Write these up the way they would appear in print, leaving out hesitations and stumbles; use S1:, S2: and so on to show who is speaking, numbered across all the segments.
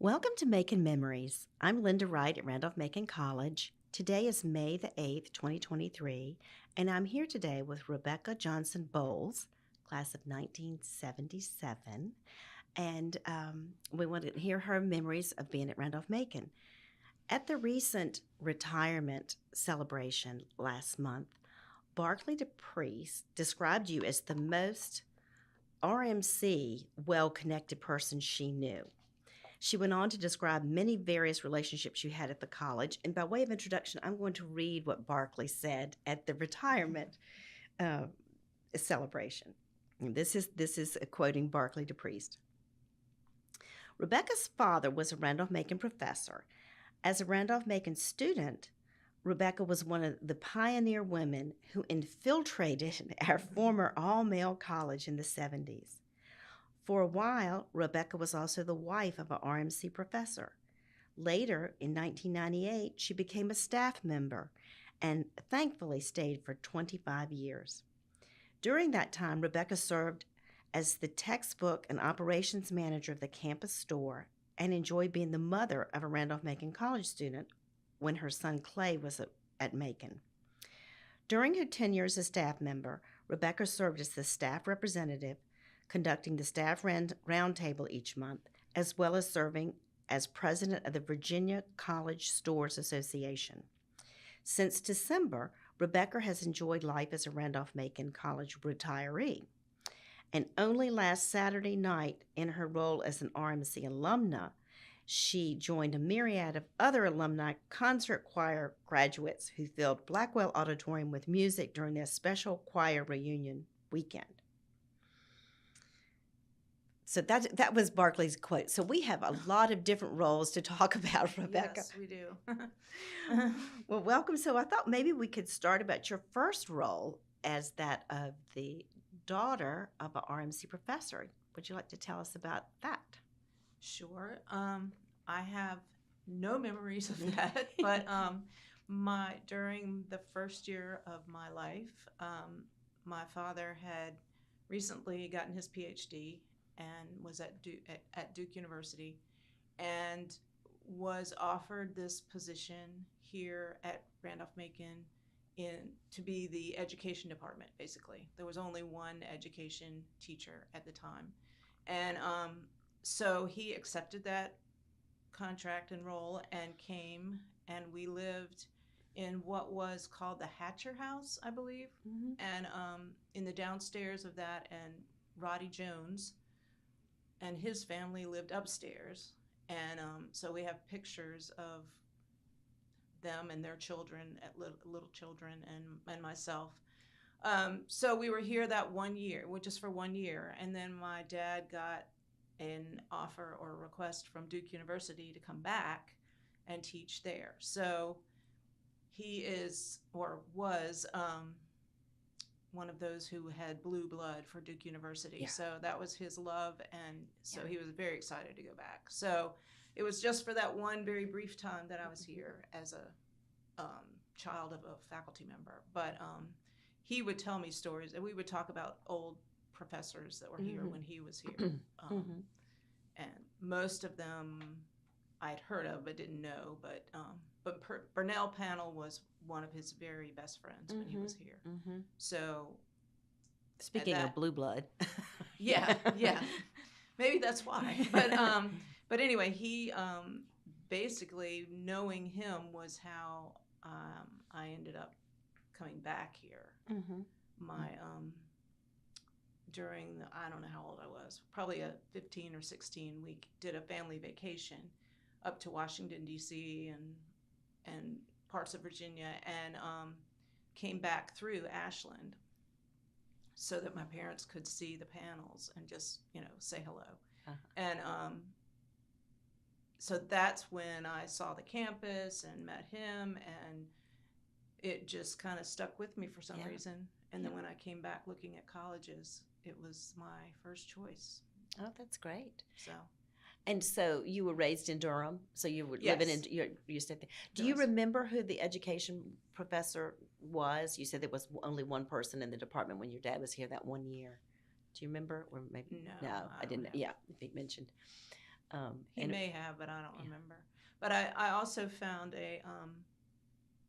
S1: Welcome to Macon Memories. I'm Linda Wright at Randolph-Macon College. Today is May the 8th, 2023, and I'm here today with Rebecca Johnson Bowles, class of 1977, and we want to hear her memories of being at Randolph-Macon. At the recent retirement celebration last month, Barclay DePriest described you as the most RMC well-connected person she knew. She went on to describe many various relationships you had at the college. And by way of introduction, I'm going to read what Barclay said at the retirement celebration. And this is quoting Barclay DePriest. Rebecca's father was a Randolph-Macon professor. As a Randolph-Macon student, Rebecca was one of the pioneer women who infiltrated our former all-male college in the 70s. For a while, Rebecca was also the wife of an RMC professor. Later, in 1998, she became a staff member and thankfully stayed for 25 years. During that time, Rebecca served as the textbook and operations manager of the campus store and enjoyed being the mother of a Randolph-Macon College student when her son Clay was at Macon. During her tenure as a staff member, Rebecca served as the staff representative, conducting the staff roundtable each month, as well as serving as president of the Virginia College Stores Association. Since December, Rebecca has enjoyed life as a Randolph-Macon College retiree. And only last Saturday night, in her role as an RMC alumna, she joined a myriad of other alumni concert choir graduates who filled Blackwell Auditorium with music during their special choir reunion weekend. So that was Barclay's quote. So we have a lot of different roles to talk about, Rebecca.
S2: Yes, we do.
S1: Well, welcome. So I thought maybe we could start about your first role as that of the daughter of an RMC professor. Would you like to tell us about that?
S2: Sure. I have no memories of that, but during the first year of my life, my father had recently gotten his PhD and was at Duke University, and was offered this position here at Randolph-Macon to be the education department. Basically, there was only one education teacher at the time, and so he accepted that contract and role and came, and we lived in what was called the Hatcher House, I believe, and in the downstairs of that, and Roddy Jones and his family lived upstairs, and so we have pictures of them and their children, little children, and myself. So we were here that 1 year, just for 1 year, and then my dad got an offer or a request from Duke University to come back and teach there. So he is, or was, one of those who had blue blood for Duke University.
S1: Yeah.
S2: So that was his love, and so he was very excited to go back. So it was just for that one very brief time that I was here as a child of a faculty member. But he would tell me stories, and we would talk about old professors that were here when he was here. And most of them I'd heard of but didn't know. But Burnell Panel was one of his very best friends when he was here. So,
S1: speaking of blue blood,
S2: yeah, maybe that's why. But anyway, he basically, knowing him was how I ended up coming back here. My during I don't know how old I was, probably a 15 or 16. We did a family vacation up to Washington D.C. and parts of Virginia, and came back through Ashland so that my parents could see the panels and just, say hello. And so that's when I saw the campus and met him, and it just kind of stuck with me for some reason. And then when I came back looking at colleges, it was my first choice.
S1: Oh, that's great.
S2: So.
S1: And so you were raised in Durham, so you were living in, you stayed there. Do you remember who the education professor was? You said there was only one person in the department when your dad was here that 1 year. Do you remember? Or maybe
S2: No,
S1: I didn't. Yeah, if he mentioned.
S2: He
S1: and
S2: may have, but I don't
S1: yeah.
S2: remember. But I also found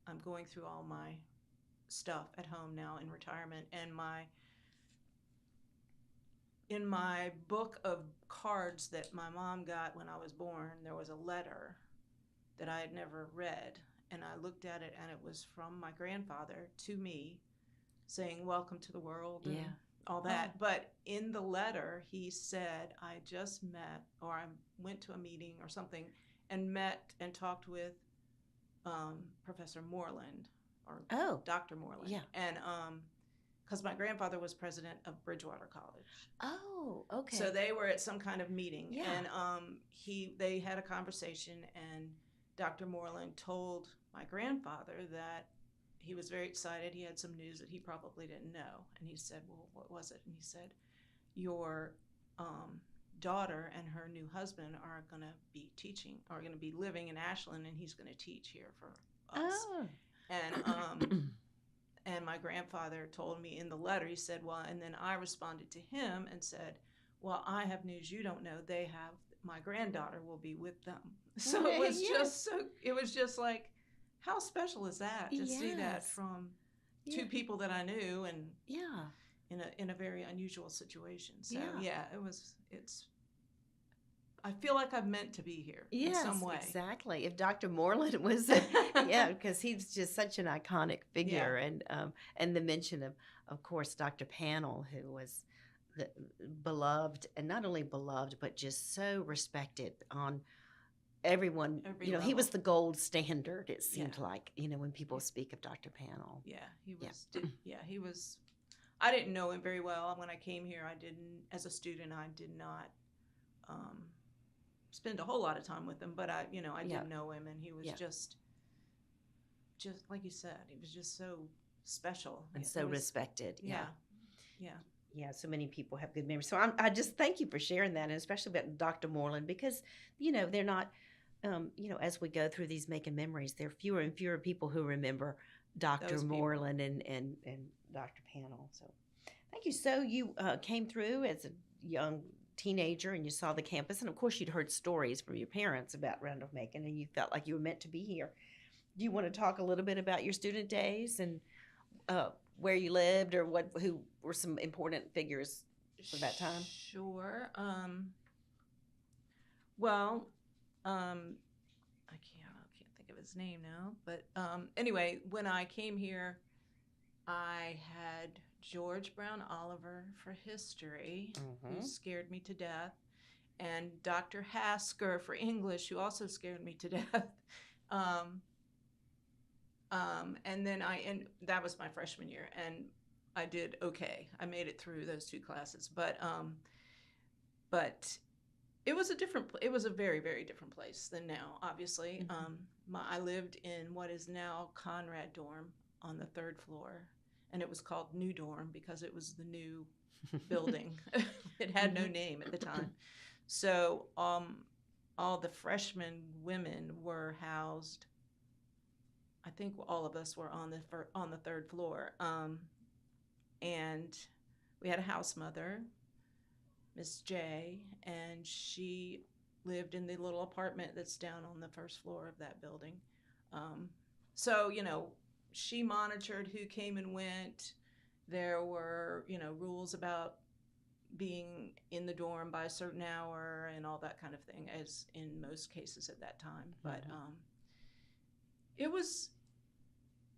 S2: I'm going through all my stuff at home now in retirement, and in my book of cards that my mom got when I was born, there was a letter that I had never read, and I looked at it, and it was from my grandfather to me, saying "Welcome to the world" and
S1: Yeah.
S2: all that. But in the letter, he said, "I just met, or I went to a meeting or something, and met and talked with Professor Moreland or
S1: Oh,
S2: Dr. Moreland,
S1: yeah.
S2: and because my grandfather was president of Bridgewater College."
S1: Oh,
S2: So
S1: okay.
S2: they were at some kind of meeting,
S1: Yeah.
S2: and they had a conversation, and Dr. Moreland told my grandfather that he was very excited. He had some news that he probably didn't know, and he said, "Well, what was it?" And he said, "Your um, daughter and her new husband are going to be teaching, are going to be living in Ashland, and he's going to teach here for us."
S1: Oh.
S2: And and my grandfather told me in the letter, he said, "Well," and then I responded to him and said, "Well, I have news you don't know. They have, my granddaughter will be with them." So it was
S1: Yes.
S2: just like, how special is that to see that
S1: Yes.
S2: from
S1: Yeah.
S2: two people that I knew, and
S1: Yeah.
S2: in a very unusual situation. So
S1: Yeah.
S2: yeah, it's I feel like I'm meant to be here in some
S1: Yes,
S2: way.
S1: exactly. If Dr. Moreland was, yeah, because he's just such an iconic figure, and the mention of course, Dr. Panel, who was the beloved, and not only beloved, but just so respected on everyone.
S2: Every
S1: He
S2: level.
S1: was the gold standard. It seemed
S2: Yeah.
S1: like, when people speak of Dr. Panel.
S2: Yeah, he
S1: Yeah.
S2: was. He was. I didn't know him very well when I came here. I didn't, as a student, I did not um, spend a whole lot of time with him. But I
S1: Yeah.
S2: did know him, and he was
S1: Yeah.
S2: just like you said, he was just so special
S1: And so respected.
S2: Yeah.
S1: Yeah, so many people have good memories. So I just thank you for sharing that, and especially about Dr. Moreland, because they're not, as we go through these making memories, there are fewer and fewer people who remember Dr.
S2: Those people.
S1: Moreland and Dr. Panel. So thank you. So you came through as a young teenager, and you saw the campus, and of course you'd heard stories from your parents about Randolph-Macon, and you felt like you were meant to be here. Do you want to talk a little bit about your student days and where you lived, or who were some important figures for that time?
S2: Sure. Well, I can't think of his name now, but anyway, when I came here, I had George Brown Oliver for history, who scared me to death, and Dr. Hasker for English, who also scared me to death. And then that was my freshman year, and I did okay. I made it through those two classes, but it was a very, very different place than now, obviously. I lived in what is now Conrad Dorm on the 3rd floor, and it was called New Dorm because it was the new building. It had no name at the time. So all the freshman women were housed. I think all of us were on the 3rd floor, and we had a house mother, Miss J, and she lived in the little apartment that's down on the 1st floor of that building. So she monitored who came and went. There were rules about being in the dorm by a certain hour and all that kind of thing, as in most cases at that time. But it was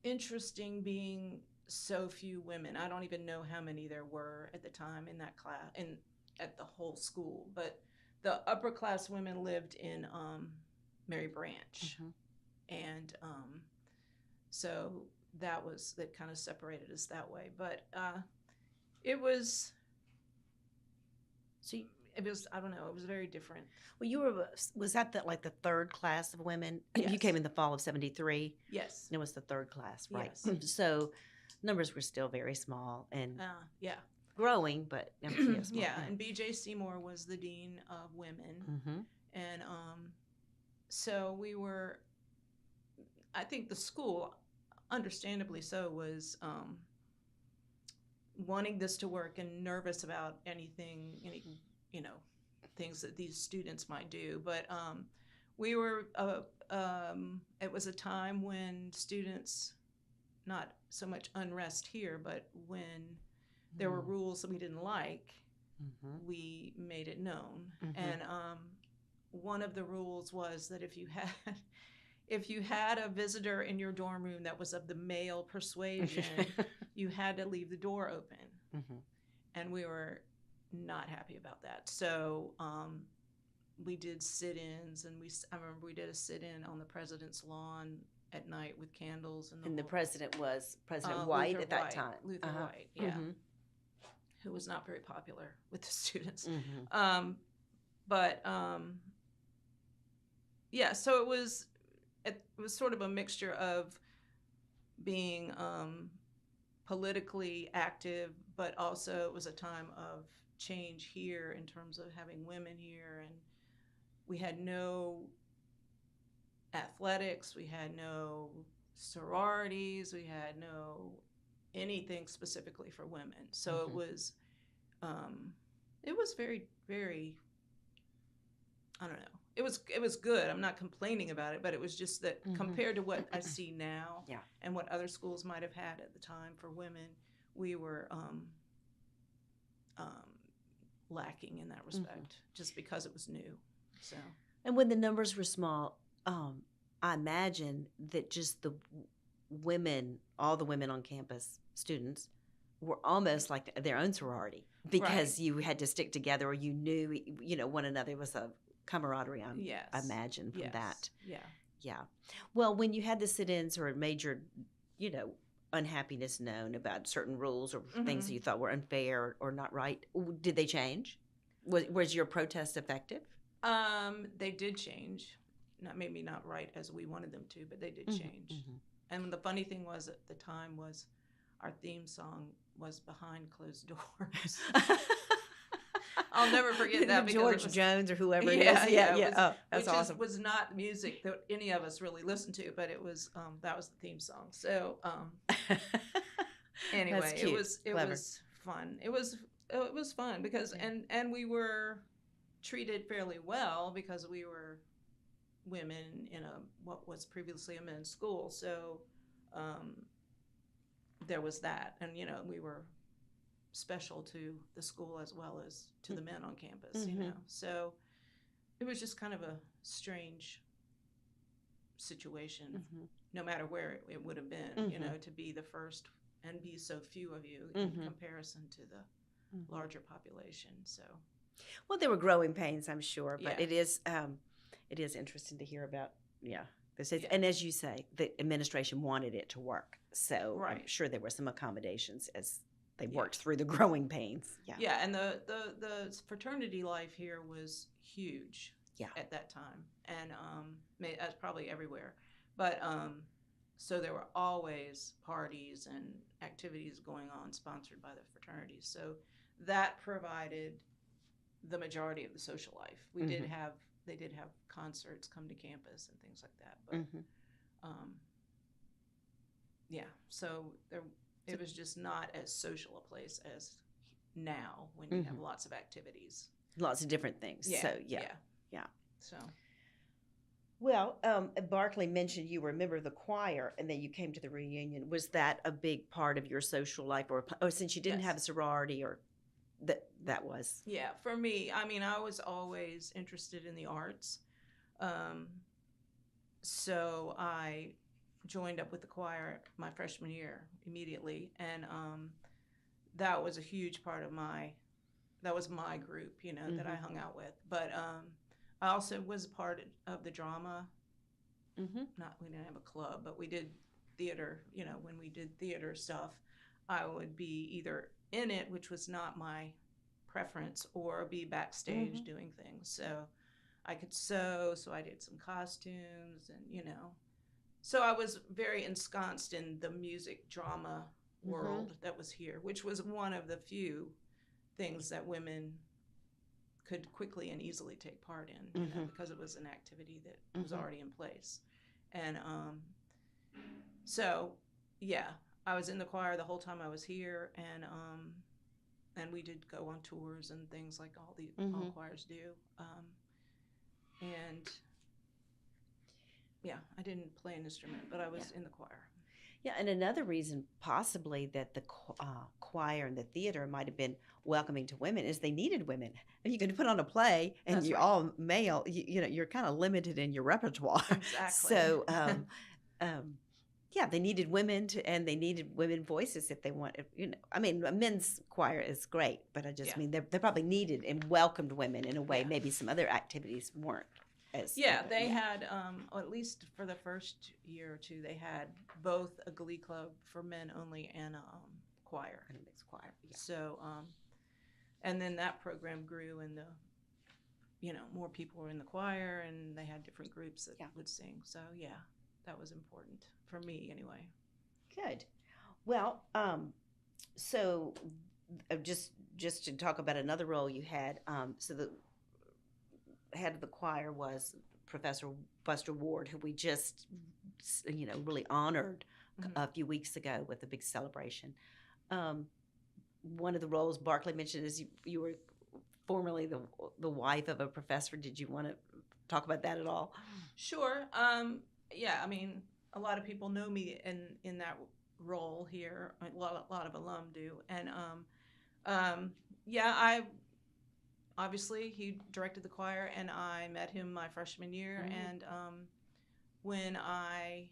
S2: interesting being so few women. I don't even know how many there were at the time in that class and at the whole school. But the upper class women lived in Mary Branch, and so that kind of separated us that way. But it was.
S1: So
S2: it was, I don't know, it was very different.
S1: Well, was that like the 3rd class of women?
S2: Yes.
S1: You came in the fall of '73.
S2: Yes.
S1: It was the 3rd class, right?
S2: Yes.
S1: So numbers were still very small and
S2: yeah,
S1: growing, but small.
S2: Yeah. And B.J. Seymour was the dean of women, and so we were. I think the school, understandably so, was wanting this to work and nervous about any things that these students might do. But we were, it was a time when students, not so much unrest here, but when there were rules that we didn't like, we made it known. And one of the rules was that if you had a visitor in your dorm room that was of the male persuasion, you had to leave the door open. And we were not happy about that. So we did sit-ins, and I remember we did a sit-in on the president's lawn at night with candles.
S1: And the president was President White
S2: Luther
S1: at that
S2: White,
S1: time.
S2: Luther White, yeah. Who was not very popular with the students. Yeah, so it was sort of a mixture of being politically active, but also it was a time of change here in terms of having women here, and we had no athletics, we had no sororities, we had no anything specifically for women. So it was very, very, I don't know. It was good. I'm not complaining about it, but it was just that compared to what I see now and what other schools might have had at the time for women, we were lacking in that respect, just because it was new. So.
S1: And when the numbers were small, I imagine that just the women, all the women on campus, students, were almost like their own sorority, because you had to stick together, or you knew, one another. It was a camaraderie, I imagine, from that. Yeah. Well, when you had the sit-ins or major, unhappiness known about certain rules or things that you thought were unfair or not right, did they change? Was your protest effective?
S2: They did change. Maybe not right as we wanted them to, but they did change. And the funny thing was, at the time, was our theme song was Behind Closed Doors. I'll never forget that.
S1: George Jones or whoever it is.
S2: Yeah.
S1: That's awesome.
S2: Was not music that any of us really listened to, but it was that was the theme song. So anyway, it was fun. It was fun because and we were treated fairly well because we were women in what was previously a men's school. So there was that, and we were special to the school as well as to the men on campus, So it was just kind of a strange situation, no matter where it would have been, to be the first and be so few of you in comparison to the larger population. So,
S1: well, there were growing pains, I'm sure, but it is interesting to hear about. And as you say, the administration wanted it to work, so I'm sure there were some accommodations as they worked through the growing pains.
S2: Yeah, and the fraternity life here was huge at that time, and that's probably everywhere. But so there were always parties and activities going on sponsored by the fraternities. So that provided the majority of the social life. They did have concerts come to campus and things like that. But so it was just not as social a place as now when you have lots of activities.
S1: Lots of different things.
S2: Yeah.
S1: So,
S2: So.
S1: Well, Barkley mentioned you were a member of the choir and then you came to the reunion. Was that a big part of your social life? Or since you didn't have a sorority, or that was?
S2: Yeah, for me, I mean, I was always interested in the arts. So I joined up with the choir my freshman year immediately, and that was a huge part of my group, that I hung out with. But I also was a part of the drama. We didn't have a club, but we did theater. When we did theater stuff, I would be either in it, which was not my preference, or be backstage doing things. So I could sew, so I did some costumes, and so I was very ensconced in the music drama world that was here, which was one of the few things that women could quickly and easily take part in, because it was an activity that was already in place. And so, I was in the choir the whole time I was here, and and we did go on tours and things like all
S1: Mm-hmm.
S2: choirs do. And yeah, I didn't play an instrument, but I
S1: Yeah.
S2: was in the choir.
S1: Yeah, and another reason possibly that the choir and the theater might have been welcoming to women is they needed women. And you can put on a play and
S2: That's
S1: you're
S2: right.
S1: all male, you're kind of limited in your repertoire.
S2: Exactly.
S1: So, um, yeah, they needed women and they needed women voices if they wanted, I mean, a men's choir is great, but I just
S2: Yeah.
S1: mean they probably needed and welcomed women in a way
S2: Yeah.
S1: maybe some other activities weren't as.
S2: Yeah, they had, or at least for the first year or two, they had both a glee club for men only and a choir.
S1: And a mixed choir. Yeah.
S2: So, and then that program grew, and more people were in the choir, and they had different groups that would sing. So, yeah, that was important for me anyway.
S1: Good. Well, so just to talk about another role you had, so the head of the choir was Professor Buster Ward, who we just really honored a few weeks ago with a big celebration. One of the roles Barclay mentioned is you were formerly the wife of a professor. Did you want to talk about that at all?
S2: Sure. Yeah, I mean, a lot of people know me in that role here. A lot of alum do, and yeah, obviously he directed the choir, and I met him my freshman year, and when I,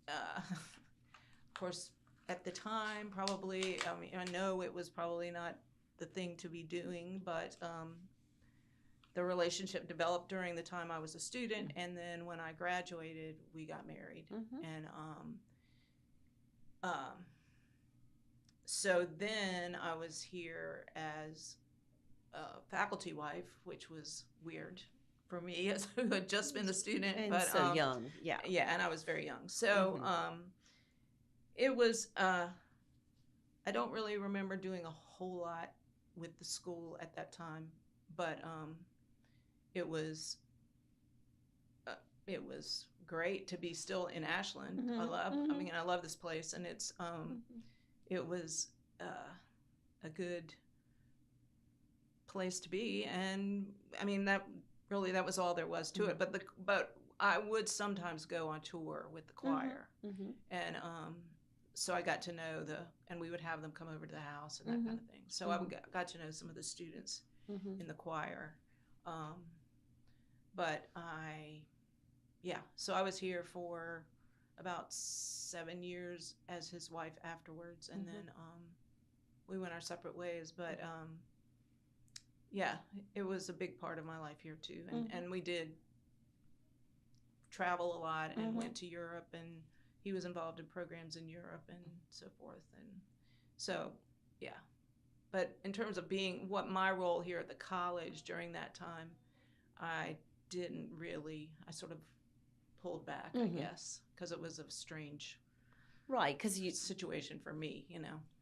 S2: of course, at the time, probably, I mean, I know it was probably not the thing to be doing, but the relationship developed during the time I was a student, and then when I graduated, we got married, and so then I was here as a faculty wife, which was weird for me as who had just been a student,
S1: And
S2: but
S1: so young, yeah,
S2: and I was very young, so it was. I don't really remember doing a whole lot with the school at that time, but it was great to be still in Ashland. I mean, I love this place, and it's it was a good place to be, and I mean that was all there was to it. But I would sometimes go on tour with the choir, and so I got to know and we would have them come over to the house and that kind of thing. So I got to know some of the students in the choir, but so I was here for about 7 years as his wife afterwards, and then we went our separate ways. But yeah, it was a big part of my life here too, and we did travel a lot and went to Europe, and he was involved in programs in Europe and so forth, and so yeah. But in terms of being what my role here at the college during that time, I sort of pulled back, I guess, because it was a strange situation for me,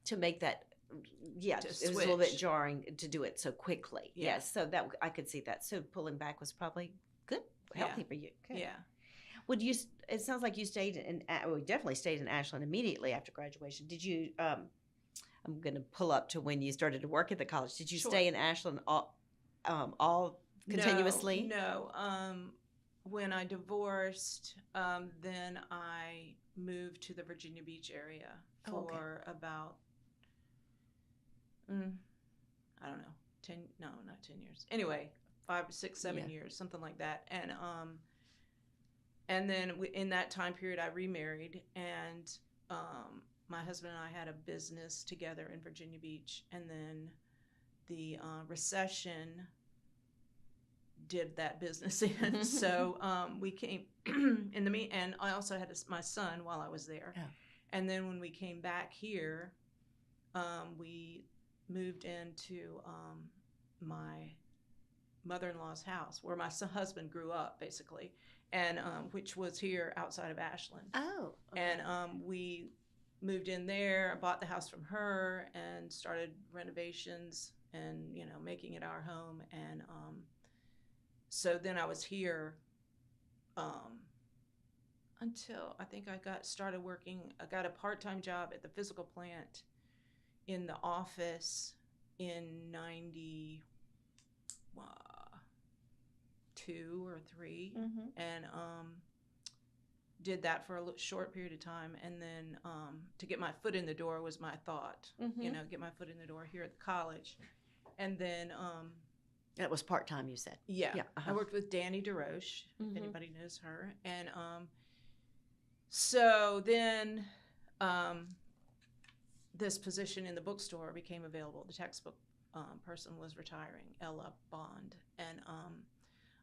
S1: to make that. Yeah, it was a little bit jarring to do it so quickly.
S2: Yeah.
S1: Yes, so that I could see that. So pulling back was probably good, healthy for you. Good.
S2: Yeah.
S1: Would you? It sounds like you stayed definitely stayed in Ashland immediately after graduation. Did you? I'm going to pull up to when you started to work at the college. Did you stay in Ashland all continuously?
S2: No. When I divorced, then I moved to the Virginia Beach area for about, I don't know, 10, no, not 10 years. Anyway, 5, 6, 7 years, something like that. And then in that time period, I remarried, and my husband and I had a business together in Virginia Beach, and then the recession did that business in. So we came and I also had my son while I was there. And then when we came back here, we moved into my mother-in-law's house where my husband grew up, basically, and which was here outside of Ashland.
S1: Oh. Okay.
S2: And we moved in there, bought the house from her, and started renovations and making it our home. And so then I was here until I think I got a part-time job at the physical plant in the office in 92 or 3, and did that for a short period of time, and then to get my foot in the door was my thought, get my foot in the door here at the college. And then
S1: that was part-time, you said.
S2: Yeah. I worked with Danny DeRoche, if anybody knows her. And so then this position in the bookstore became available. The textbook person was retiring, Ella Bond, and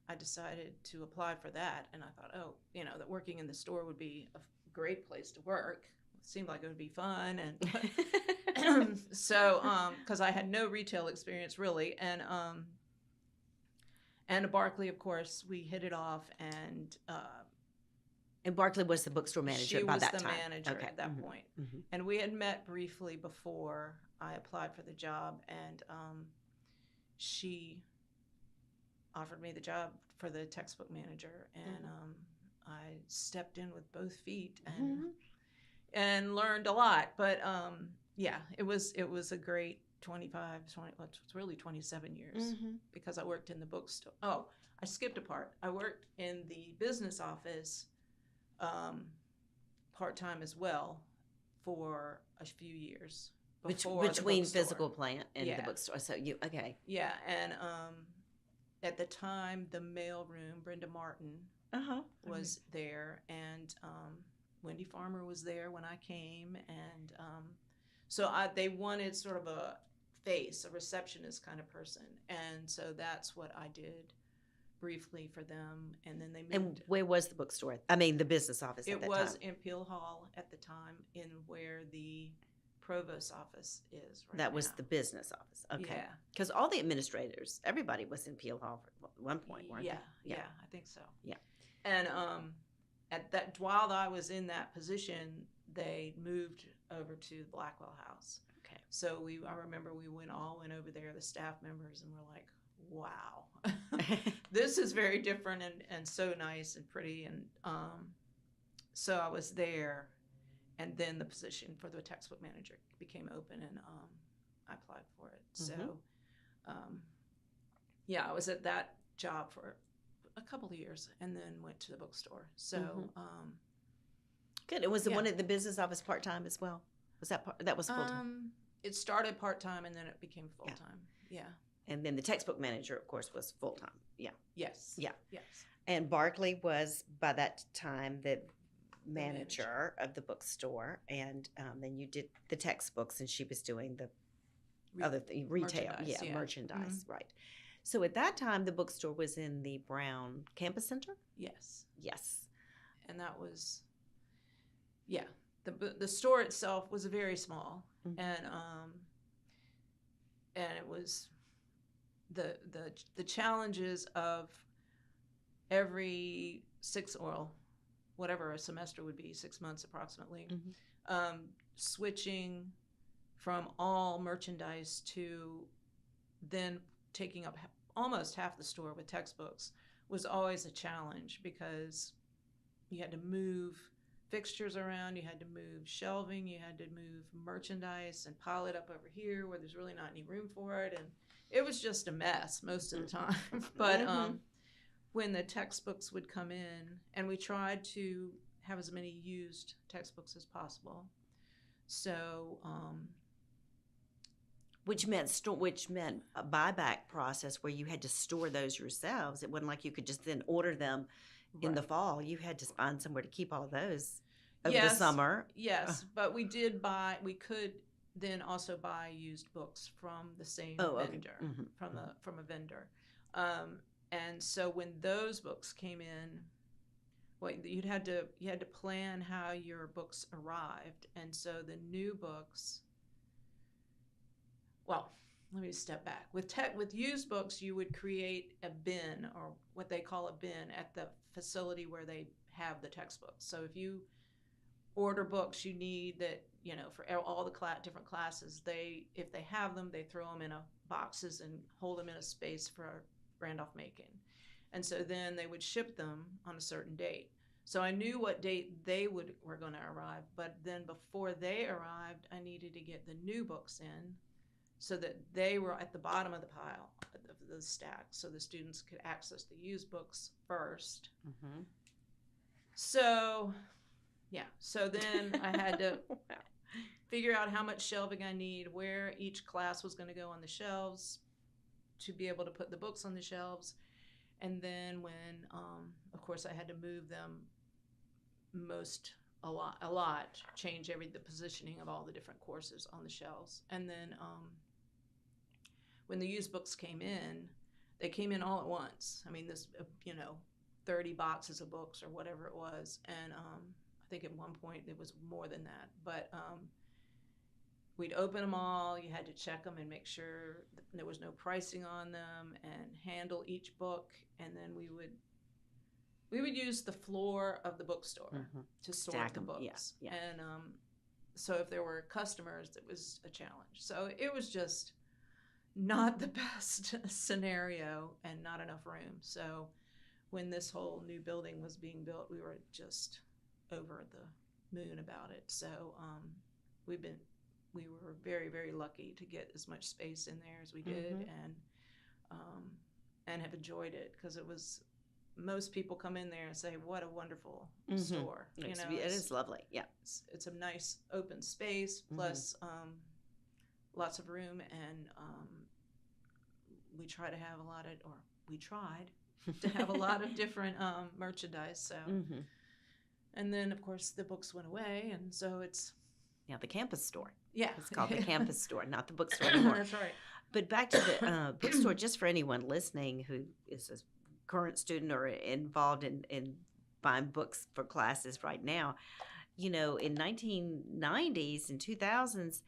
S2: I decided to apply for that. And I thought, that working in the store would be a great place to work. It seemed like it would be fun, and so because I had no retail experience really, and Barkley, of course, we hit it off, and
S1: Barkley was the bookstore manager by that time.
S2: She was the manager at that point. And we had met briefly before I applied for the job, and she offered me the job for the textbook manager, and I stepped in with both feet and learned a lot. But it was a great 27 years, because I worked in the bookstore. Oh, I skipped a part. I worked in the business office part-time as well for a few years
S1: between physical plant and the bookstore. So
S2: and at the time, the mailroom, Brenda Martin was there, and Wendy Farmer was there when I came, and so they wanted sort of a receptionist kind of person, and so that's what I did briefly for them, and then they moved.
S1: And where was the bookstore? I mean, the business office at that time?
S2: It was in Peel Hall at the time, in where the provost office is right now.
S1: That was the business office. Okay.
S2: Yeah.
S1: Because all the administrators, everybody was in Peel Hall at one point, weren't they?
S2: Yeah, I think so.
S1: Yeah.
S2: And while I was in that position, they moved over to the Blackwell House.
S1: Okay.
S2: So I remember we went over there, the staff members, and we're like, wow, this is very different and so nice and pretty. And so I was there, and then the position for the textbook manager became open, and I applied for it. So I was at that job for a couple of years, and then went to the bookstore. So
S1: good. It was one at the business office part-time as well. Was that was full-time?
S2: It started part-time, and then it became full-time. Yeah.
S1: And then the textbook manager, of course, was full-time. Yeah.
S2: Yes.
S1: Yeah.
S2: Yes.
S1: And Barkley was, by that time, the manager of the bookstore. And then you did the textbooks, and she was doing the other thing, retail.
S2: Merchandise,
S1: Merchandise, right. So at that time, the bookstore was in the Brown Campus Center?
S2: Yes.
S1: Yes.
S2: And that was, the store itself was very small, and it was the challenges of every whatever a semester would be, 6 months approximately, switching from all merchandise to then taking up almost half the store with textbooks was always a challenge, because you had to move fixtures around, you had to move shelving, you had to move merchandise and pile it up over here where there's really not any room for it, and it was just a mess most of the time. But when the textbooks would come in, and we tried to have as many used textbooks as possible, so
S1: which meant a buyback process where you had to store those yourselves. It wasn't like you could just then order them in the fall. You had to find somewhere to keep all of those over the summer.
S2: Yes, but we could then also buy used books from the same vendor, from a vendor. And so when those books came in, you had to plan how your books arrived. And so the new books, let me step back. With used books, you would create a bin, or what they call a bin, at the facility where they have the textbooks. So if you order books you need that, for all the different classes, if they have them, they throw them in boxes and hold them in a space for Randolph-Macon. And so then they would ship them on a certain date. So I knew what date they were going to arrive, but then before they arrived, I needed to get the new books in so that they were at the bottom of the pile of the stack, so the students could access the used books first.
S1: Mm-hmm.
S2: So, yeah. So then I had to figure out how much shelving I need, where each class was going to go on the shelves to be able to put the books on the shelves. And then when, of course, I had to move them a lot, change the positioning of all the different courses on the shelves. And then when the used books came in, they came in all at once. I mean, this, 30 boxes of books or whatever it was. And I think at one point it was more than that. But we'd open them all. You had to check them and make sure there was no pricing on them and handle each book. And then we would use the floor of the bookstore to sort
S1: Stack
S2: the
S1: them.
S2: books.
S1: Yeah.
S2: And so if there were customers, it was a challenge. So it was just not the best scenario and not enough room. So when this whole new building was being built, we were just over the moon about it. So we were very, very lucky to get as much space in there as we did, and have enjoyed it, because it was, most people come in there and say, what a wonderful store.
S1: It is lovely. Yeah.
S2: It's a nice open space, plus lots of room, and we tried to have a lot of different merchandise. So, and then of course the books went away, and so it's
S1: the campus store.
S2: Yeah,
S1: it's called the campus store, not the bookstore anymore.
S2: That's right.
S1: But back to the bookstore, just for anyone listening who is a current student or involved in buying books for classes right now, in 1990s and 2000s,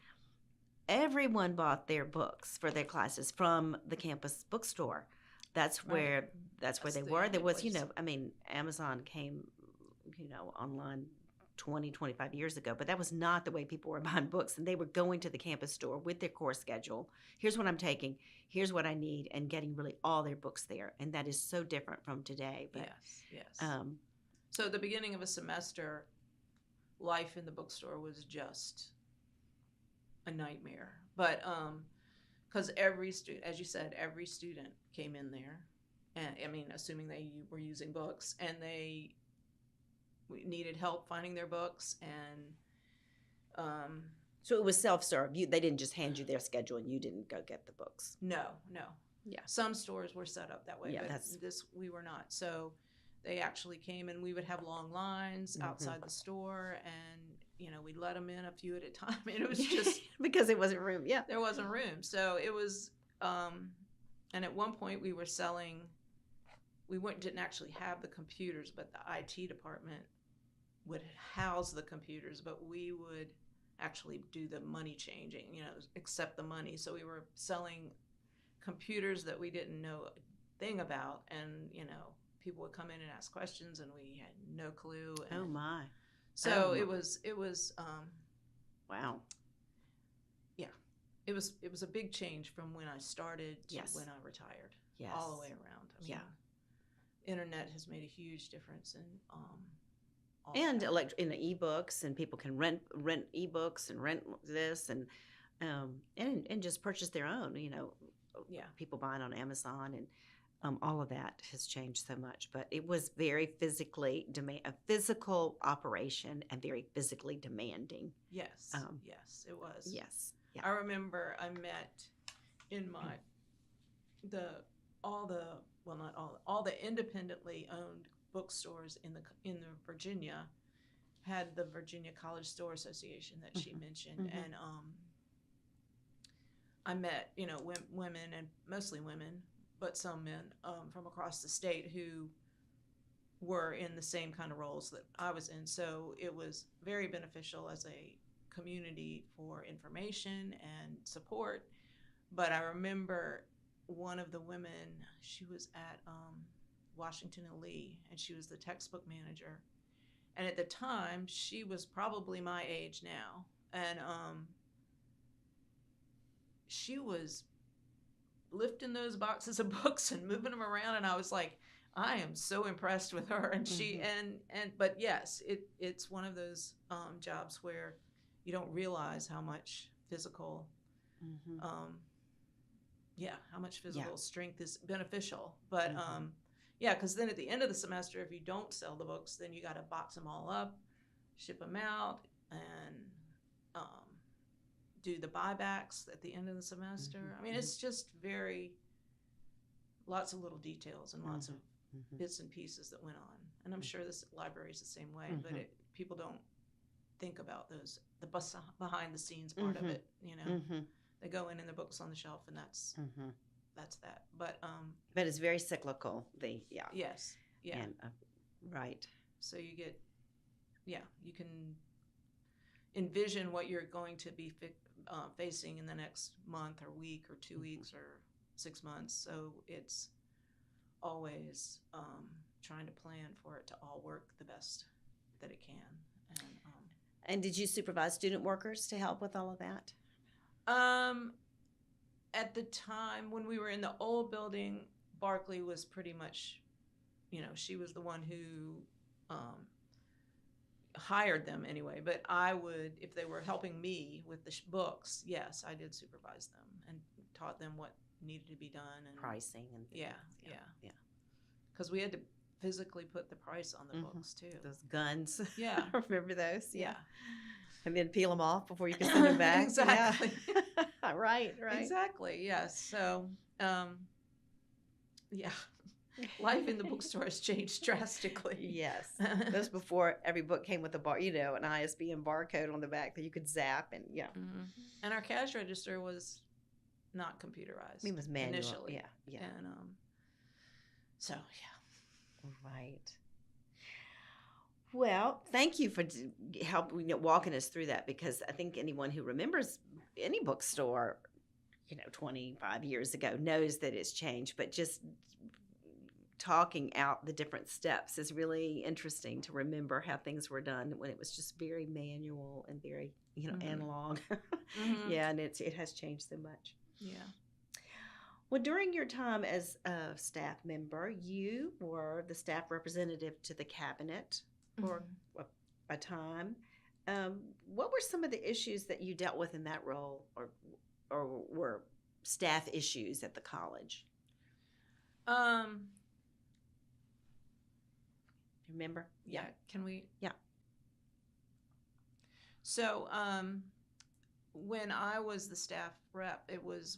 S1: everyone bought their books for their classes from the campus bookstore. That's where they were. There was,
S2: place.
S1: Amazon came, online 20, 25 years ago, but that was not the way people were buying books. And they were going to the campus store with their course schedule. Here's what I'm taking. Here's what I need, and getting really all their books there. And that is so different from today. But,
S2: yes. So at the beginning of a semester, life in the bookstore was just a nightmare. But because every student, as you said, every student came in there, and assuming they were using books, and they needed help finding their books, and
S1: so it was self-serve. They didn't just hand you their schedule and you didn't go get the books.
S2: No.
S1: Yeah.
S2: Some stores were set up that way,
S1: Yeah,
S2: but we were not. So they actually came, and we would have long lines outside the store, and we'd let them in a few at a time. And it was just
S1: because there wasn't room. Yeah,
S2: there wasn't room. So it was, and at one point we were selling. We didn't actually have the computers, but the IT department would house the computers, but we would actually do the money changing, accept the money. So we were selling computers that we didn't know a thing about, and people would come in and ask questions, and we had no clue. And
S1: oh my!
S2: So it was
S1: wow.
S2: Yeah, it was a big change from when I started to when I retired.
S1: Yes.
S2: All the way around. Internet has made a huge difference in
S1: and in the ebooks, and people can rent ebooks and rent this and just purchase their own. People buying on Amazon, and all of that has changed so much. But it was very a physical operation, and very physically demanding.
S2: Yes, yes, it was.
S1: Yes, yeah.
S2: I remember I met in all the independently owned bookstores in the Virginia had the Virginia College Store Association that she mentioned, and I met women, and mostly women, but some men from across the state who were in the same kind of roles that I was in. So it was very beneficial as a community for information and support. But I remember one of the women, she was at Washington and Lee, and she was the textbook manager. And at the time, she was probably my age now. And she was lifting those boxes of books and moving them around. And I was like, I am so impressed with her, and she but yes, it's one of those jobs where you don't realize how much physical, um, how much physical strength is beneficial. But because then at the end of the semester, if you don't sell the books, then you got to box them all up, ship them out, and do the buybacks at the end of the semester. I mean, it's just lots of little details and lots of bits and pieces that went on. And I'm sure this library is the same way, but people don't think about the behind the scenes part of it. They go in the books on the shelf, and that's that. But
S1: it's very cyclical.
S2: Yes, yeah,
S1: and, right.
S2: So you get, you can envision what you're going to be facing in the next month or week or 2 weeks or 6 months. So it's always trying to plan for it to all work the best that it can.
S1: And did you supervise student workers to help with all of that?
S2: At the time when we were in the old building, Barkley was pretty much, she was the one who hired them anyway. But I would, if they were helping me with the books, yes, I did supervise them and taught them what needed to be done and
S1: pricing and
S2: yeah. Because we had to physically put the price on the books too.
S1: Those guns.
S2: Yeah.
S1: Remember those?
S2: Yeah.
S1: And then peel them off before you can send them back.
S2: Exactly.
S1: Yeah. Right.
S2: Exactly. Yes. So, life in the bookstore has changed drastically.
S1: Yes. That was before every book came with an ISBN barcode on the back that you could zap and
S2: And our cash register was not computerized.
S1: It was manual.
S2: Initially.
S1: Yeah.
S2: And so
S1: Right. Well, thank you for walking us through that, because I think anyone who remembers any bookstore, 25 years ago knows that it's changed, but just talking out the different steps is really interesting to remember how things were done when it was just very manual and very, analog. Yeah, and it has changed so much.
S2: Yeah.
S1: Well, during your time as a staff member, you were the staff representative to the cabinet for a time. What were some of the issues that you dealt with in that role, or were staff issues at the college? Remember?
S2: Yeah. Can we?
S1: Yeah.
S2: So, when I was the staff rep, it was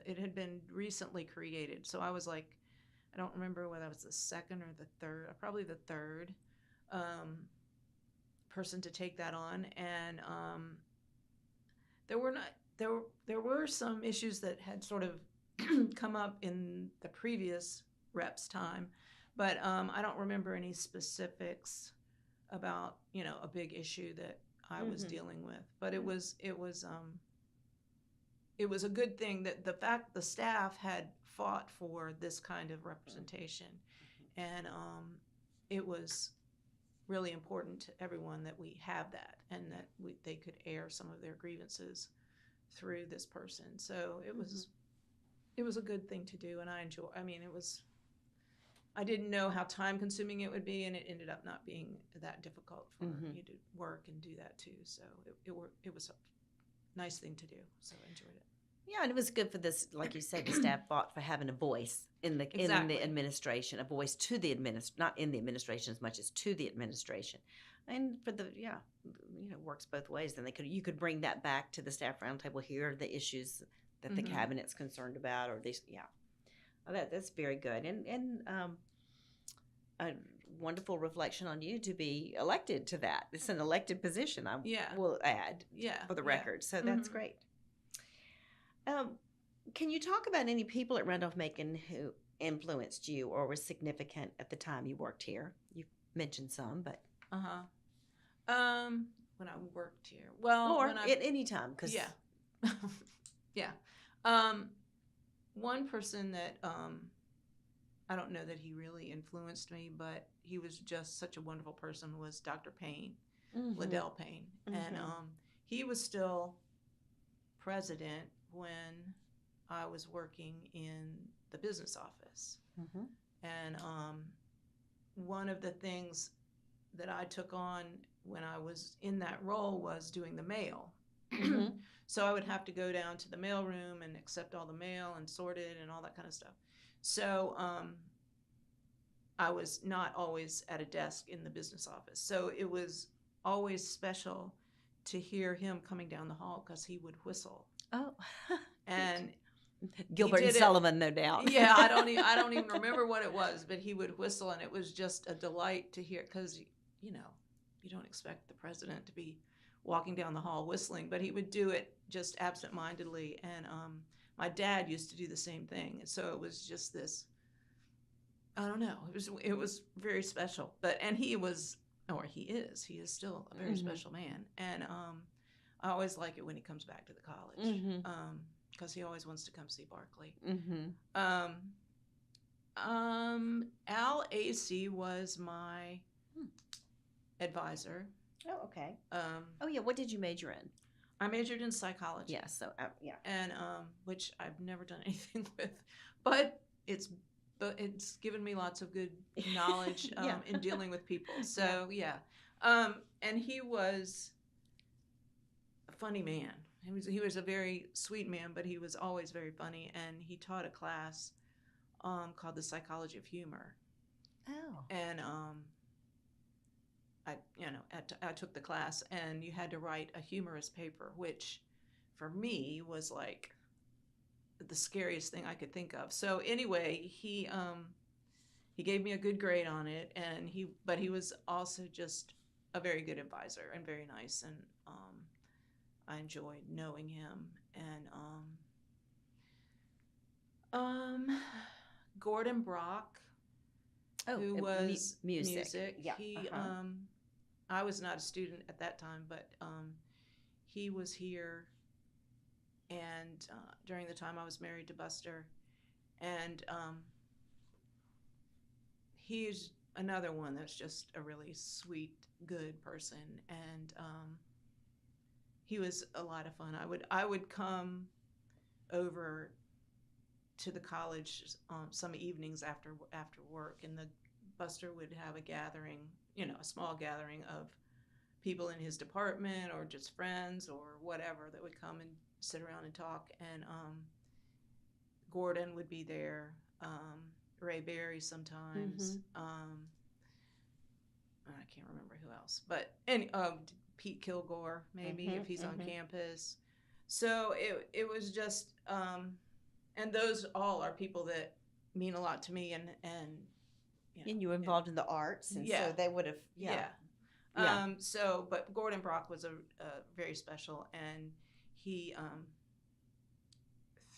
S2: it had been recently created. So I was like, I don't remember whether I was the second or the third, probably the third person to take that on. And there were some issues that had sort of come up in the previous rep's time, but I don't remember any specifics about, a big issue that I was dealing with. But it was a good thing that the staff had fought for this kind of representation, and it was really important to everyone that we have that, and that they could air some of their grievances through this person. So it was a good thing to do, and I enjoy. I mean, I didn't know how time consuming it would be, and it ended up not being that difficult for you to work and do that too. So it was a nice thing to do. So I enjoyed it.
S1: Yeah, and it was good for this, like you said, the staff fought for having a voice in the administration, a voice to the not in the administration as much as to the administration, and for works both ways. Then you could bring that back to the staff roundtable. Here are the issues that the cabinet's concerned about, or this, that's very good, and a wonderful reflection on you to be elected to that. It's an elected position. I will add, for the record. So that's great. Can you talk about any people at Randolph-Macon who influenced you or were significant at the time you worked here? You've mentioned some, but
S2: when I worked here, or
S1: at any time, because
S2: one person that I don't know that he really influenced me, but he was just such a wonderful person, was Dr. Payne, Liddell Payne, and he was still president when I was working in the business office. And one of the things that I took on when I was in that role was doing the mail.
S1: Mhm.
S2: So I would have to go down to the mail room and accept all the mail and sort it and all that kind of stuff. So I was not always at a desk in the business office. So it was always special to hear him coming down the hall because he would whistle.
S1: Oh.
S2: And
S1: Gilbert and
S2: did it-
S1: Sullivan, no doubt.
S2: yeah, I don't even remember what it was, but he would whistle, and it was just a delight to hear because you don't expect the president to be walking down the hall whistling, but he would do it just absentmindedly. And my dad used to do the same thing, and so it was just this. I don't know. It was very special, and he was, or he is still a very special man, and I always like it when he comes back to the college. Because he always wants to come see Barkley. Al AC was my advisor.
S1: Oh, okay. Oh, yeah. What did you major in?
S2: I majored in psychology.
S1: Yeah. So, yeah.
S2: And which I've never done anything with, but it's given me lots of good knowledge
S1: Yeah.
S2: in dealing with people. So yeah. And he was a funny man. He was a very sweet man, but he was always very funny. And he taught a class called The Psychology of Humor.
S1: Oh.
S2: And I took the class, and you had to write a humorous paper, which for me was like the scariest thing I could think of. So anyway, he gave me a good grade on it, and he was also just a very good advisor and very nice, and I enjoyed knowing him. And Gordon Brock, who was music.
S1: Yeah.
S2: He I was not a student at that time, but he was here, and during the time I was married to Buster, and he's another one that's just a really sweet, good person, and he was a lot of fun. I would come over to the college some evenings after work, and the Buster would have a gathering, a small gathering of people in his department or just friends or whatever that would come and sit around and talk. And Gordon would be there, Ray Berry sometimes. I can't remember who else, but Pete Kilgore maybe if he's on campus. So it was just, and those all are people that mean a lot to me, and
S1: you were involved in the arts, and so they would have,
S2: but Gordon Brock was a very special, and he,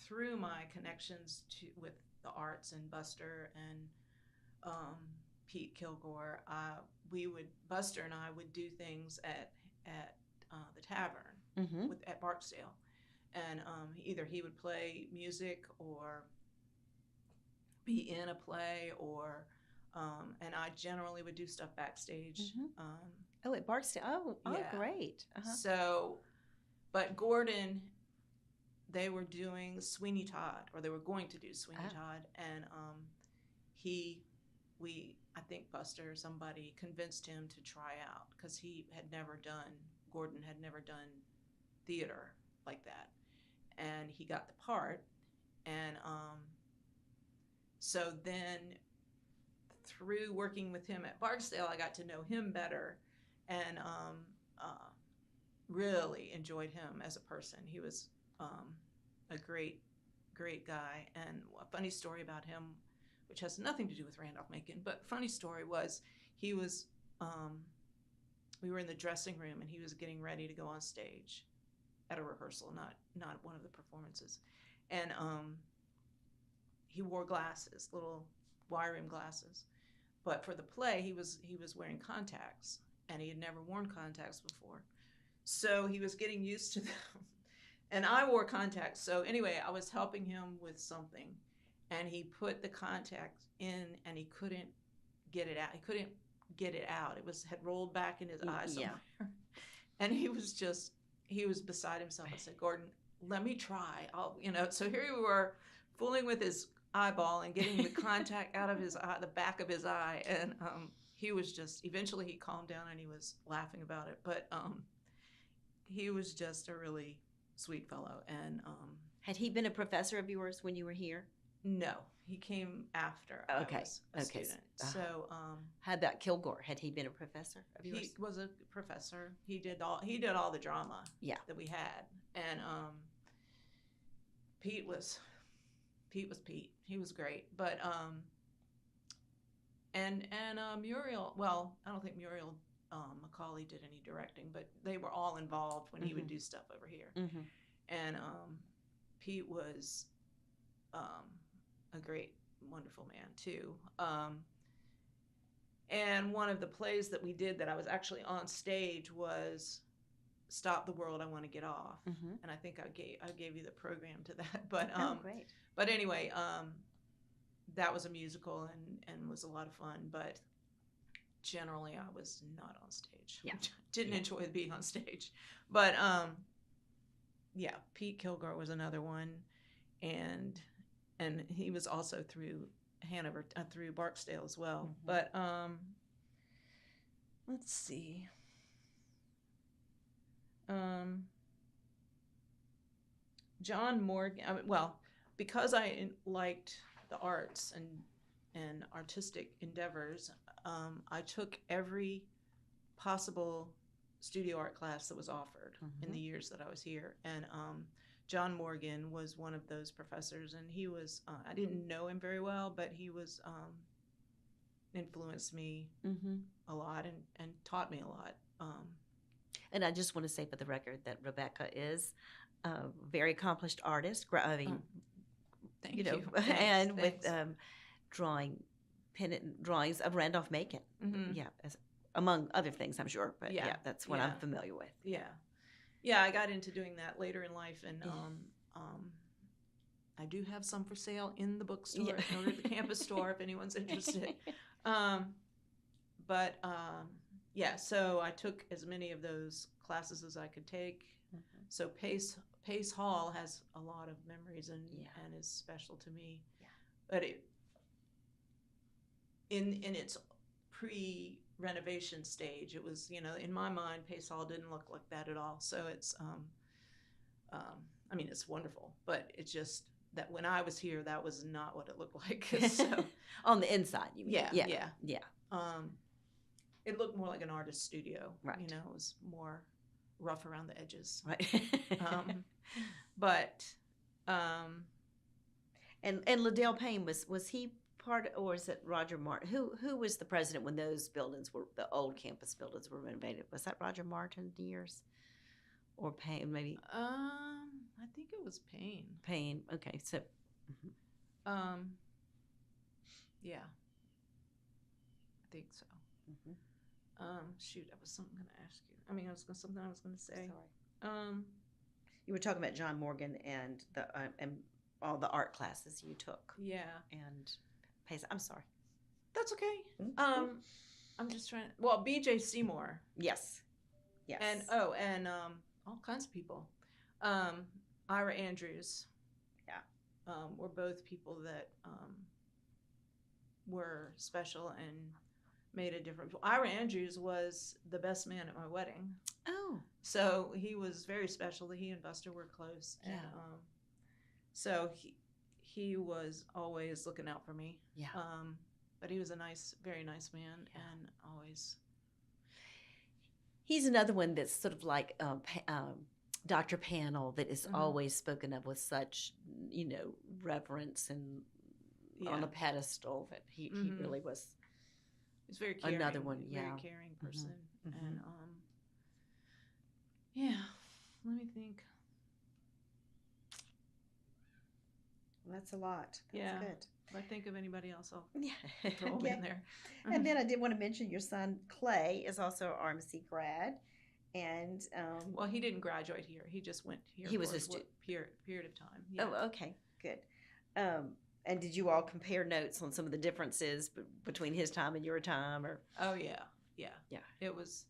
S2: through my connections with the arts and Buster and Pete Kilgore, Buster and I would do things at the tavern at Barksdale, and either he would play music or be in a play, or and I generally would do stuff backstage.
S1: At Barksdale. Oh, great.
S2: So, but Gordon, they were doing Sweeney Todd, or they were going to do Sweeney Todd, and I think Buster or somebody convinced him to try out because Gordon had never done theater like that, and he got the part, and so then through working with him at Barksdale, I got to know him better, and really enjoyed him as a person. He was a great guy. And a funny story about him, which has nothing to do with Randolph-Macon, but funny story was he was, we were in the dressing room, and he was getting ready to go on stage at a rehearsal, not one of the performances. And he wore glasses, little wire rim glasses. But for the play, he was wearing contacts, and he had never worn contacts before. So he was getting used to them. And I wore contacts. So anyway, I was helping him with something, and he put the contact in, and he couldn't get it out. He couldn't get it out. It had rolled back in his eye somewhere. And he was beside himself. I said, Gordon, let me try. So here we were fooling with his eyeball and getting the contact out of his eye, the back of his eye, and he was just, eventually he calmed down and he was laughing about it, but he was just a really sweet fellow. And
S1: Had he been a professor of yours when you were here?
S2: no, he came after
S1: Okay.
S2: I was a
S1: Okay.
S2: student. So
S1: How about Kilgore? Had he been a professor of yours?
S2: he was a professor. He did all the drama
S1: Yeah.
S2: that we had, and Pete was Pete. He was great, but and Muriel. Well, I don't think Muriel Macaulay did any directing, but they were all involved when he would do stuff over here.
S1: Mm-hmm.
S2: And Pete was a great, wonderful man too. And one of the plays that we did that I was actually on stage was "Stop the World, I Want to Get Off,"
S1: Mm-hmm.
S2: and I think I gave you the program to that. But
S1: Great.
S2: but anyway, that was a musical and was a lot of fun. But generally, I was not on stage.
S1: Yeah.
S2: Didn't enjoy being on stage. But yeah, Pete Kilgore was another one, and he was also through Hanover, through Barksdale as well.
S1: Mm-hmm.
S2: But let's see. John Morgan. Well, because I liked the arts and artistic endeavors, I took every possible studio art class that was offered in the years that I was here. And John Morgan was one of those professors, and he was, I didn't know him very well, but he was, influenced me a lot and taught me a lot.
S1: And I just want to say for the record that Rebecca is a very accomplished artist. I mean,
S2: Thank
S1: you know,
S2: you. Thanks,
S1: and
S2: thanks.
S1: with pennant drawings of Randolph Macon.
S2: Mhm.
S1: Yeah, among other things, I'm sure. But
S2: Yeah,
S1: yeah, that's what
S2: yeah.
S1: I'm familiar with.
S2: Yeah, I got into doing that later in life, and I do have some for sale in the bookstore or the campus store if anyone's interested. But yeah, so I took as many of those classes as I could take. So Pace Hall has a lot of memories and is special to me.
S1: Yeah.
S2: But in its pre-renovation stage, it was, in my mind, Pace Hall didn't look like that at all. So it's I mean, it's wonderful, but it's just that when I was here, that was not what it looked like. So
S1: On the inside, you mean?
S2: yeah. It looked more like an artist studio.
S1: Right.
S2: It was more rough around the edges.
S1: Right.
S2: But
S1: and Liddell Payne was he part, or is it Roger Martin? Who was the president when those buildings the old campus buildings were renovated? Was that Roger Martin years, or Payne maybe?
S2: I think it was Payne.
S1: Payne. Okay, so.
S2: Yeah. I think so. Shoot, that was something I'm gonna ask you. I mean, something I was gonna say.
S1: Sorry. You were talking about John Morgan and and all the art classes you took.
S2: Yeah.
S1: And Pace. I'm sorry.
S2: That's okay. I'm just trying. Well, B.J. Seymour.
S1: Yes. Yes.
S2: And all kinds of people. Ira Andrews.
S1: Yeah.
S2: Were both people that were special and made a difference. Ira Andrews was the best man at my wedding.
S1: Oh.
S2: So he was very special. He and Buster were close.
S1: Yeah.
S2: And, so he was always looking out for me.
S1: Yeah.
S2: But he was a very nice man, and always.
S1: He's another one that's sort of like Dr. Panel, that is always spoken of with such, reverence and on a pedestal. That he really was.
S2: He's very caring.
S1: Another one,
S2: very caring person, and yeah. Let me think.
S1: That's a lot. That's good.
S2: If I think of anybody else, I'll
S1: Yeah.
S2: throw them in there.
S1: And then I did want to mention your son Clay is also an RMC grad, and
S2: well, he didn't graduate here. He just went here.
S1: He was
S2: for
S1: a student.
S2: Period of time. Yeah.
S1: Oh, okay, good. And did you all compare notes on some of the differences between his time and your time, or?
S2: Oh yeah. It was.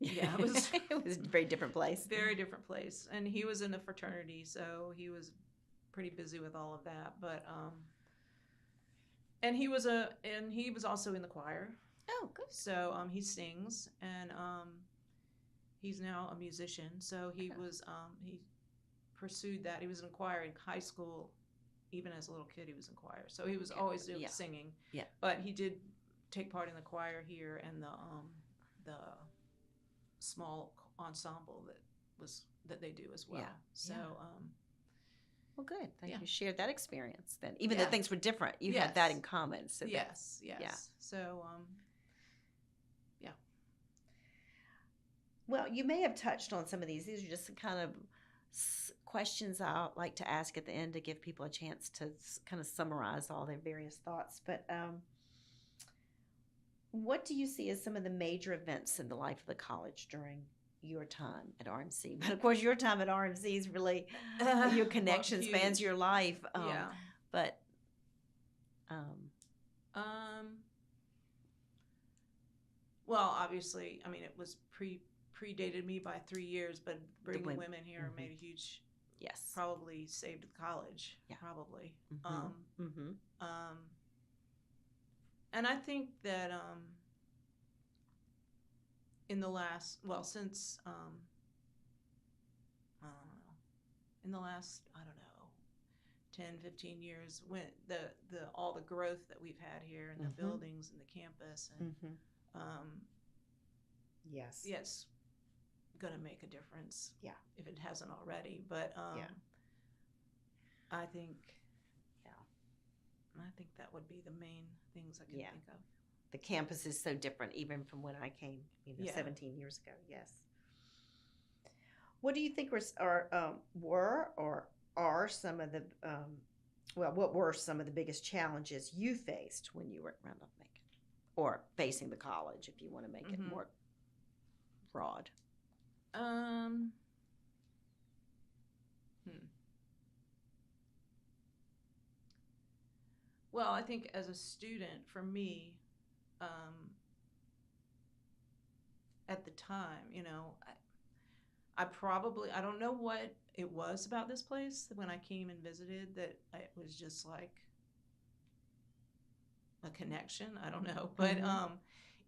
S1: Yeah, it was. It was a very different place.
S2: Very different place, and he was in a fraternity, so he was pretty busy with all of that. But and he was also in the choir.
S1: Oh, good.
S2: So he sings, and he's now a musician. So he was he pursued that. He was in choir in high school. Even as a little kid, he was in choir. So he was always doing singing.
S1: Yeah.
S2: But he did take part in the choir here and the small ensemble that they do as well.
S1: Yeah.
S2: So
S1: Well, good.
S2: Yeah.
S1: You shared that experience then. Even though things were different, you had
S2: Yes.
S1: that in common. So
S2: yes.
S1: yeah.
S2: So
S1: Well, you may have touched on some of these. These are just kind of questions I like to ask at the end to give people a chance to kind of summarize all their various thoughts. But what do you see as some of the major events in the life of the college during your time at RMC? But of course, your time at RMC is really your connection spans your life. But
S2: well, obviously, I mean, it was predated me by 3 years, but bringing women here
S1: Mm-hmm.
S2: made a huge,
S1: yes,
S2: probably saved the college.
S1: Yeah.
S2: Probably.
S1: Mm-hmm.
S2: And I think that in the last, since I don't know, in the last, I don't know, 10, 15 years, when all the growth that we've had here and the buildings and the campus and
S1: yes,
S2: yes, gonna make a difference.
S1: Yeah.
S2: If it hasn't already, but I think that would be the main things I can think of.
S1: The campus is so different even from when I came, 17 years ago. Yes. What do you think were or are some of the what were some of the biggest challenges you faced when you were at Randolph-Macon, or facing the college, if you want to make it more broad?
S2: Well, I think as a student, for me, at the time, I don't know what it was about this place when I came and visited that it was just like a connection. I don't know. But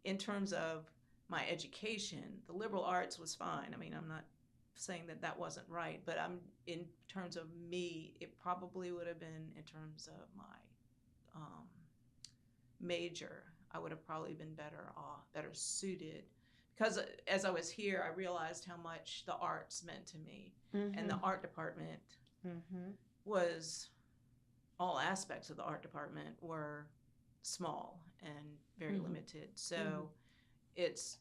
S2: in terms of my education, the liberal arts was fine. I mean, I'm not saying that wasn't right, but in terms of me, it probably would have been in terms of my major. I would have probably been better suited, because as I was here, I realized how much the arts meant to me, and the art department was, all aspects of the art department were small and very limited. So it's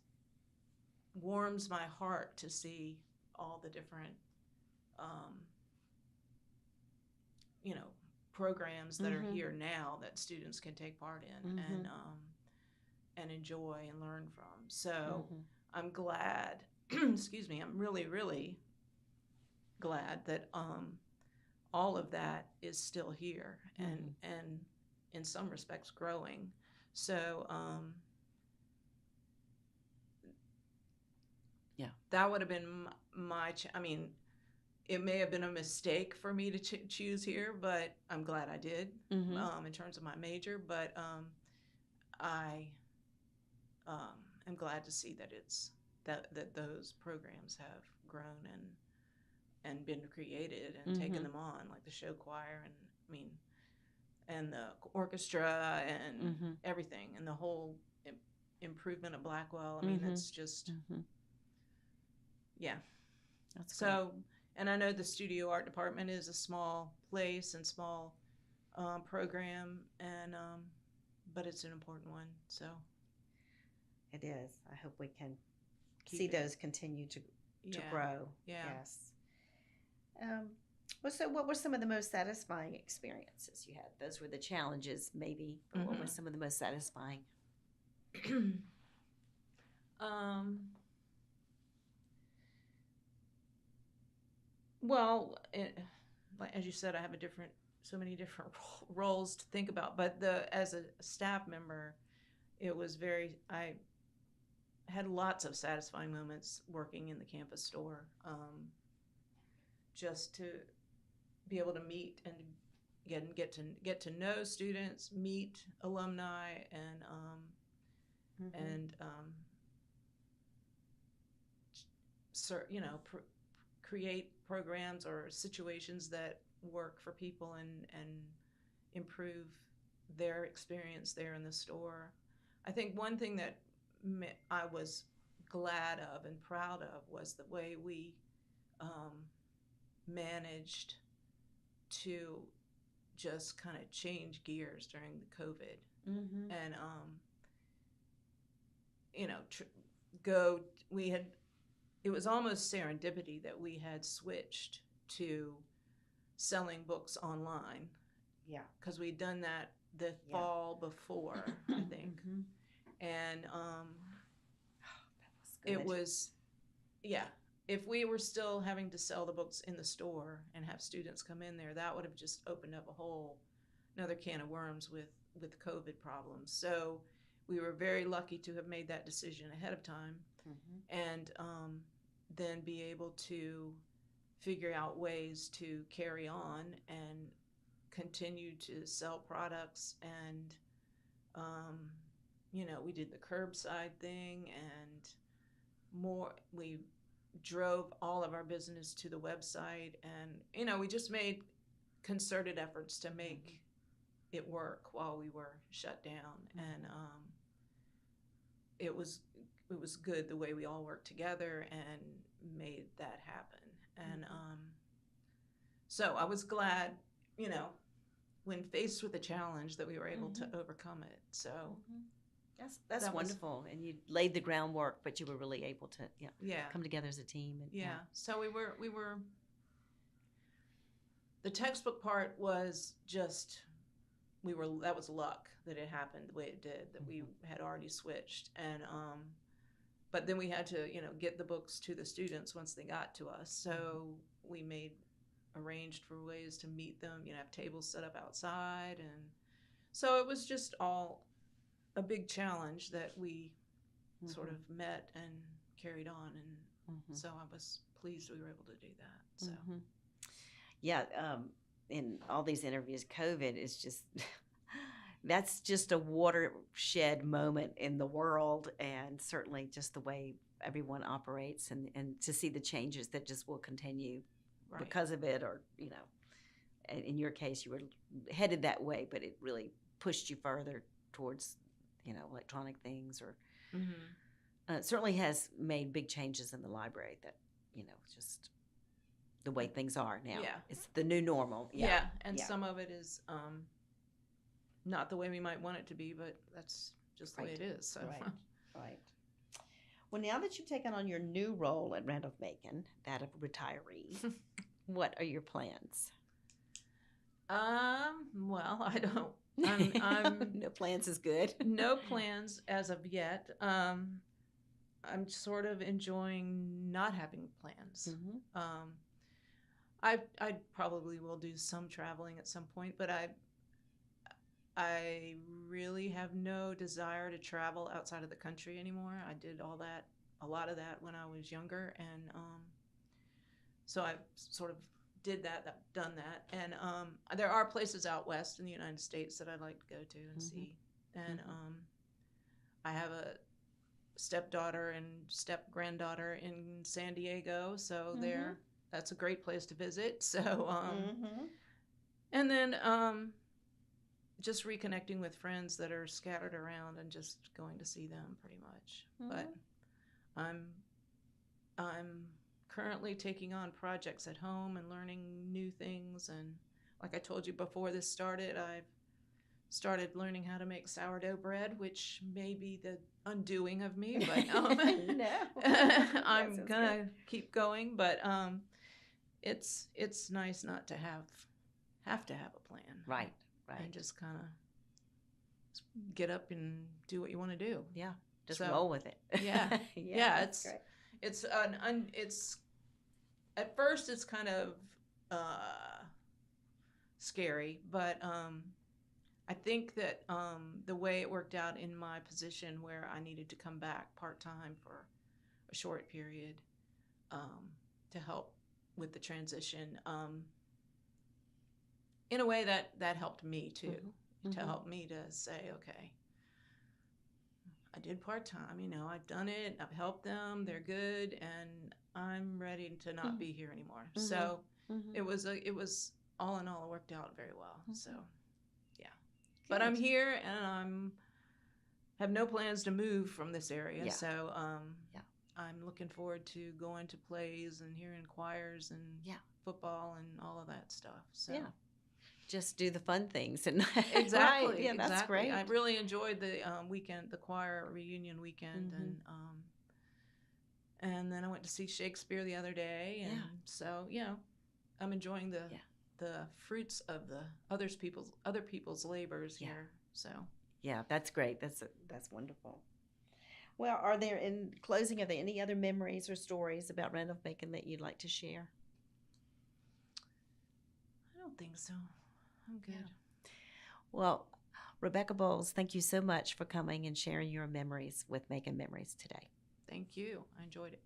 S2: warms my heart to see all the different programs that are here now that students can take part in and enjoy and learn from. So I'm glad, excuse me, I'm really, really glad that all of that is still here and in some respects growing. So that would have been I mean, it may have been a mistake for me to choose here, but I'm glad I did in terms of my major. But I am glad to see that that those programs have grown and been created and taken them on, like the show choir and the orchestra and everything, and the whole improvement of Blackwell. I mean, it's just
S1: That's
S2: so great. And I know the studio art department is a small place and small program, and but it's an important one. So
S1: it is. I hope we can see those continue to grow.
S2: Yeah.
S1: Yes. So what were some of the most satisfying experiences you had? Those were the challenges, maybe, but what were some of the most satisfying?
S2: Well, as you said, I have so many different roles to think about. But as a staff member, I had lots of satisfying moments working in the campus store. Just to be able to meet and get to know students, meet alumni, and
S1: Mm-hmm.
S2: and create programs or situations that work for people and improve their experience there in the store. I think one thing that I was glad of and proud of was the way we um, managed to just kind of change gears during the COVID
S1: Mm-hmm.
S2: and you know tr- go. We had It was almost serendipity that we had switched to selling books online
S1: Yeah.
S2: because we'd done that the
S1: Yeah.
S2: fall before, I think.
S1: Mm-hmm.
S2: And
S1: That was
S2: it
S1: good.
S2: was, yeah, if we were still having to sell the books in the store and have students come in there, that would have just opened up a whole another can of worms with COVID problems. So we were very lucky to have made that decision ahead of time
S1: Mm-hmm.
S2: and then be able to figure out ways to carry on and continue to sell products and we did the curbside thing and more we drove all of our business to the website and we just made concerted efforts to make it work while we were shut down and it was good the way we all worked together and made that happen and so I was glad when faced with a challenge that we were able to overcome it. So
S1: That's
S2: that was-
S1: wonderful. And you laid the groundwork, but you were really able to
S2: yeah
S1: come together as a team. And,
S2: yeah so we were the textbook part was just that was luck that it happened the way it did, that we had already switched and but then we had to get the books to the students once they got to us, so we arranged for ways to meet them, have tables set up outside, and so it was just all a big challenge that we sort of met and carried on, and so I was pleased we were able to do that. So
S1: yeah, in all these interviews, COVID is just that's just a watershed moment in the world, and certainly just the way everyone operates, and to see the changes that just will continue
S2: right.
S1: because of it, or in your case, you were headed that way, but it really pushed you further towards electronic things, or it certainly has made big changes in the library that just the way things are now.
S2: Yeah,
S1: it's the new normal.
S2: And some of it is not the way we might want it to be, but that's just the way it is. So.
S1: Right. Well, now that you've taken on your new role at Randolph-Macon, that of retiree, what are your plans?
S2: Well, I don't. I'm
S1: no plans is good.
S2: No plans as of yet. I'm sort of enjoying not having plans. I probably will do some traveling at some point, but I really have no desire to travel outside of the country anymore. I did a lot of that when I was younger, and so I sort of done that, and there are places out west in the United States that I'd like to go to and see, and I have a stepdaughter and step granddaughter in San Diego, so that's a great place to visit. So and then just reconnecting with friends that are scattered around and just going to see them pretty much. But I'm currently taking on projects at home and learning new things, and like I told you before this started, I've started learning how to make sourdough bread, which may be the undoing of me, but
S1: no.
S2: I'm gonna keep going. But it's nice not to have to have a plan,
S1: right,
S2: and just kind of get up and do what you want to do.
S1: Yeah, just roll with it.
S2: Yeah,
S1: it's great.
S2: It's at first it's kind of scary, but I think that the way it worked out in my position where I needed to come back part-time for a short period to help with the transition, in a way that helped me too, to
S1: Mhm.
S2: help me to say, okay, I did part-time, I've done it, I've helped them, they're good, and I'm ready to not be here anymore.
S1: Mhm.
S2: So
S1: Mhm.
S2: it was all in all, it worked out very well. So yeah, but
S1: Good.
S2: I'm here, and have no plans to move from this area.
S1: Yeah.
S2: So
S1: Yeah.
S2: I'm looking forward to going to plays and hearing choirs and football and all of that stuff. So
S1: Yeah. Just do the fun things and
S2: exactly,
S1: right. Yeah, that's
S2: exactly.
S1: great.
S2: I really enjoyed the weekend, the choir reunion weekend, and then I went to see Shakespeare the other day, and so I'm enjoying the fruits of the other people's labors here. So
S1: yeah, that's great. That's wonderful. Well, in closing, are there any other memories or stories about Randolph-Macon that you'd like to share?
S2: I don't think so. I'm good.
S1: Yeah. Well, Rebecca Bowles, thank you so much for coming and sharing your memories with Macon Memories today.
S2: Thank you. I enjoyed it.